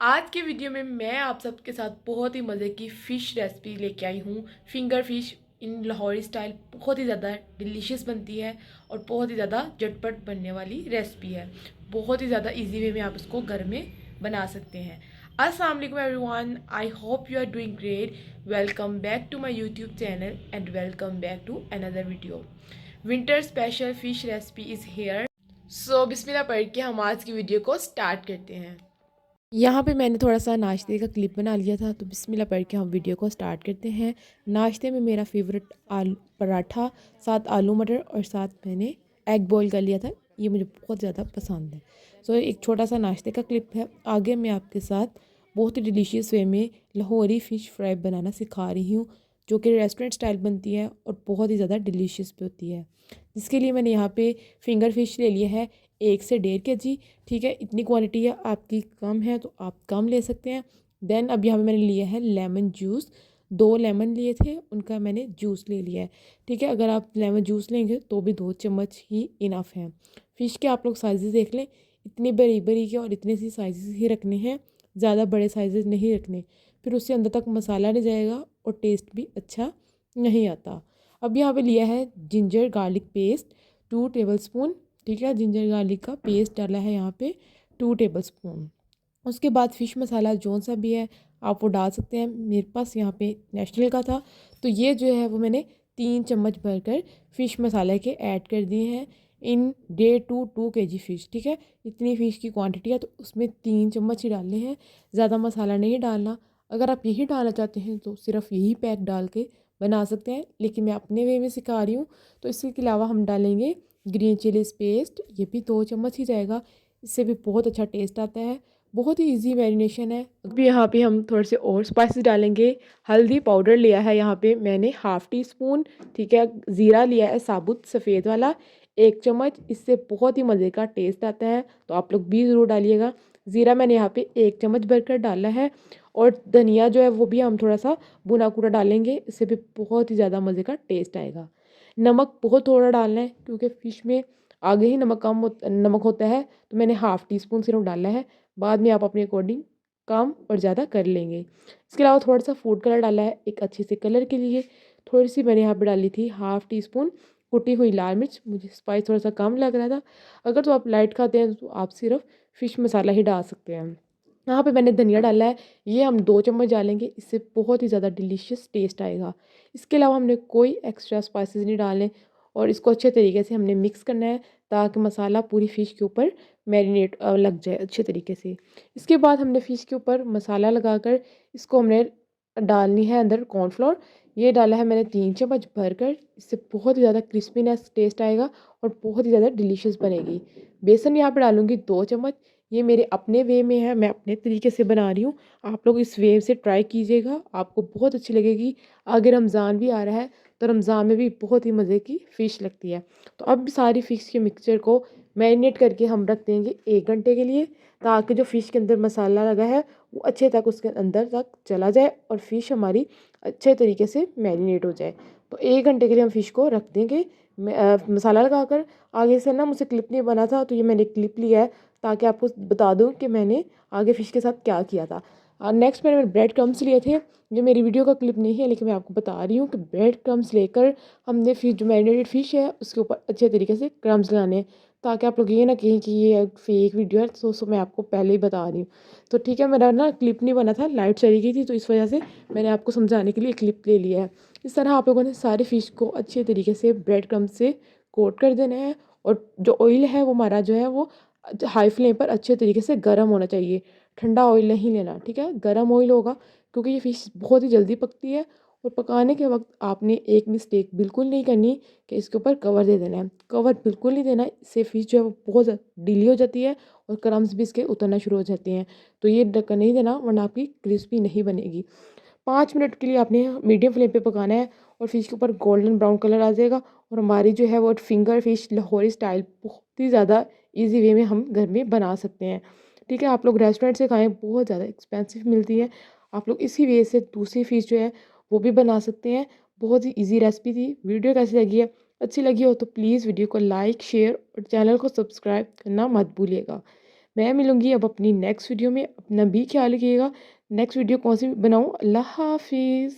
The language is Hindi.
आज के वीडियो में मैं आप सबके साथ बहुत ही मज़े की फ़िश रेसिपी लेके आई हूँ। Finger fish in Lahori style बहुत ही ज़्यादा डिलीशियस बनती है और बहुत ही ज़्यादा झटपट बनने वाली रेसिपी है। बहुत ही ज़्यादा इजी वे में आप इसको घर में बना सकते हैं। अस्सलाम वालेकुम everyone, I hope you are doing great. Welcome back to my YouTube channel and welcome back to another video. Winter special fish recipe is here. So बिस्मिल्लाह पढ़ के हम आज की वीडियो को स्टार्ट करते हैं। यहाँ पे मैंने थोड़ा सा नाश्ते का क्लिप बना लिया था, तो बिस्मिल्लाह पढ़ के हम वीडियो को स्टार्ट करते हैं। नाश्ते में मेरा फेवरेट आलू पराठा, साथ आलू मटर और साथ मैंने एग बॉईल कर लिया था। ये मुझे बहुत ज़्यादा पसंद है। सो एक छोटा सा नाश्ते का क्लिप है। आगे मैं आपके साथ बहुत ही डिलीशियस वे में लाहौरी फ़िश फ्राई बनाना सिखा रही हूँ, जो कि रेस्टोरेंट स्टाइल बनती है और बहुत ही ज़्यादा डिलीशियस भी होती है। जिसके लिए मैंने यहाँ पे फिंगर फिश ले लिया है 1 से 1.5 kg। ठीक है, इतनी क्वांटिटी है, आपकी कम है तो आप कम ले सकते हैं। देन अब यहाँ पे मैंने लिया है लेमन जूस। 2 लेमन लिए थे, उनका मैंने जूस ले लिया है। ठीक है, अगर आप लेमन जूस लेंगे तो भी 2 चम्मच ही इनफ है। फ़िश के आप लोग साइज़ देख लें, इतनी बड़ी बड़ी के और इतने सी साइज़ ही रखने हैं, ज़्यादा बड़े साइज़ नहीं रखने, फिर उससे अंदर तक मसाला नहीं जाएगा और टेस्ट भी अच्छा नहीं आता। अब यहाँ पे लिया है जिंजर गार्लिक पेस्ट 2 टेबलस्पून। ठीक है, जिंजर गार्लिक का पेस्ट डाला है यहाँ पे 2 टेबलस्पून। उसके बाद फ़िश मसाला जौन सा भी है आप वो डाल सकते हैं। मेरे पास यहाँ पे नेशनल का था, तो ये जो है वो मैंने 3 चम्मच भरकर फ़िश मसाले के ऐड कर दिए हैं इन 2 kg फ़िश। ठीक है, इतनी फ़िश की क्वांटिटी है तो उसमें 3 चम्मच ही डालने हैं, ज़्यादा मसाला नहीं डालना। अगर आप यही डालना चाहते हैं तो सिर्फ यही पैक डाल के बना सकते हैं, लेकिन मैं अपने वे में सिखा रही हूँ। तो इसके अलावा हम डालेंगे ग्रीन चिलीज़ पेस्ट, ये भी 2 चम्मच ही जाएगा, इससे भी बहुत अच्छा टेस्ट आता है। बहुत ही इजी मैरिनेशन है। अभी यहाँ पे हम थोड़े से और स्पाइसेस डालेंगे। हल्दी पाउडर लिया है यहाँ पे मैंने हाफ़ टी स्पून। ठीक है, ज़ीरा लिया है साबुत सफ़ेद वाला 1 चम्मच, इससे बहुत ही मज़े का टेस्ट आता है, तो आप लोग भी ज़रूर डालिएगा। ज़ीरा मैंने यहाँ पे 1 चम्मच भरकर डाला है और धनिया जो है वो भी हम थोड़ा सा भुना कूटा डालेंगे, इससे भी बहुत ही ज़्यादा मज़े का टेस्ट आएगा। नमक बहुत थोड़ा डालना है क्योंकि फ़िश में आगे ही नमक होता है, तो मैंने हाफ़ टी स्पून सिर्फ डाला है। बाद में आप अपने अकॉर्डिंग कम और ज़्यादा कर लेंगे। इसके अलावा थोड़ा सा फूड कलर डाला है एक अच्छे से कलर के लिए। थोड़ी सी मैंने यहाँ पे डाली थी हाफ़ टी स्पून कुटी हुई लाल मिर्च, मुझे स्पाइस थोड़ा सा कम लग रहा था। अगर तो आप लाइट खाते हैं तो आप सिर्फ फ़िश मसाला ही डाल सकते हैं। यहाँ पे मैंने धनिया डाला है, ये हम 2 चम्मच डालेंगे, इससे बहुत ही ज़्यादा डिलीशियस टेस्ट आएगा। इसके अलावा हमने कोई एक्स्ट्रा स्पाइसेस नहीं डालने और इसको अच्छे तरीके से हमने मिक्स करना है ताकि मसाला पूरी फ़िश के ऊपर मैरिनेट लग जाए अच्छे तरीके से। इसके बाद हमने फ़िश के ऊपर मसाला लगाकर इसको हमने डालनी है अंदर कॉर्नफ्लोर। ये डाला है मैंने 3 चम्मच भरकर, इससे बहुत ही ज़्यादा क्रिस्पीनेस टेस्ट आएगा और बहुत ही ज़्यादा डिलीशियस बनेगी। बेसन यहाँ पे डालूँगी 2 चम्मच। ये मेरे अपने वे में है, मैं अपने तरीके से बना रही हूँ। आप लोग इस वे से ट्राई कीजिएगा, आपको बहुत अच्छी लगेगी। आगे रमज़ान भी आ रहा है, तो रमज़ान में भी बहुत ही मज़े की फ़िश लगती है। तो अब सारी फ़िश के मिक्सचर को मैरिनेट करके हम रख देंगे 1 घंटे के लिए, ताकि जो फ़िश के अंदर मसाला लगा है वो अच्छे तक उसके अंदर तक चला जाए और फ़िश हमारी अच्छे तरीके से मैरिनेट हो जाए। तो 1 घंटे के लिए हम फ़िश को रख देंगे मसाला लगाकर। आगे से ना मुझसे क्लिप नहीं बना था, तो ये मैंने क्लिप लिया है ताकि आपको बता दूँ कि मैंने आगे फ़िश के साथ क्या किया था। नेक्स्ट मैंने ब्रेड क्रम्स लिए थे। ये मेरी वीडियो का क्लिप नहीं है, लेकिन मैं आपको बता रही हूँ कि ब्रेड क्रम्स लेकर हमने फ़िश जो मैरिनेटेड फ़िश है उसके ऊपर अच्छे तरीके से क्रम्स लगाने हैं, ताकि आप लोग ये ना कहें कि ये फेक वीडियो है। सो मैं आपको पहले ही बता रही हूँ। तो ठीक है, मेरा ना क्लिप नहीं बना था, लाइट चली गई थी, तो इस वजह से मैंने आपको समझाने के लिए क्लिप ले लिया है। इस तरह आप लोगों ने सारे फ़िश को अच्छे तरीके से ब्रेड क्रम्स से कोट कर देना है और जो ऑयल है वो हमारा जो है वो हाई फ्लेम पर अच्छे तरीके से गर्म होना चाहिए। ठंडा ऑयल नहीं लेना, ठीक है? गर्म ऑयल होगा, क्योंकि ये फ़िश बहुत ही जल्दी पकती है और पकाने के वक़्त आपने एक मिस्टेक बिल्कुल नहीं करनी कि इसके ऊपर कवर दे देना है। कवर बिल्कुल नहीं देना, इससे फ़िश जो है वो बहुत ढीली हो जाती है और क्रम्स भी इसके उतरना शुरू हो जाते हैं। तो ये ढक्कन नहीं देना, वरना आपकी क्रिस्पी नहीं बनेगी। 5 मिनट के लिए आपने मीडियम फ्लेम पे पकाना है और फ़िश के ऊपर गोल्डन ब्राउन कलर आ जाएगा और हमारी जो है वो फिंगर फ़िश लाहौरी स्टाइल बहुत ही ज़्यादा ईज़ी वे में हम घर में बना सकते हैं। ठीक है, आप लोग रेस्टोरेंट से खाएँ, बहुत ज़्यादा एक्सपेंसिव मिलती है। आप लोग इसी वे से दूसरी फ़िश जो है वो भी बना सकते हैं। बहुत ही ईज़ी रेसिपी थी। वीडियो कैसी लगी है? अच्छी लगी हो तो प्लीज़ वीडियो को लाइक, शेयर और चैनल को सब्सक्राइब करना मत भूलिएगा। मैं मिलूँगी अब अपनी नेक्स्ट वीडियो में। अपना भी ख्याल रखिएगा। नेक्स्ट वीडियो कौन सी बनाऊँ? अल्लाह हाफ़िज़।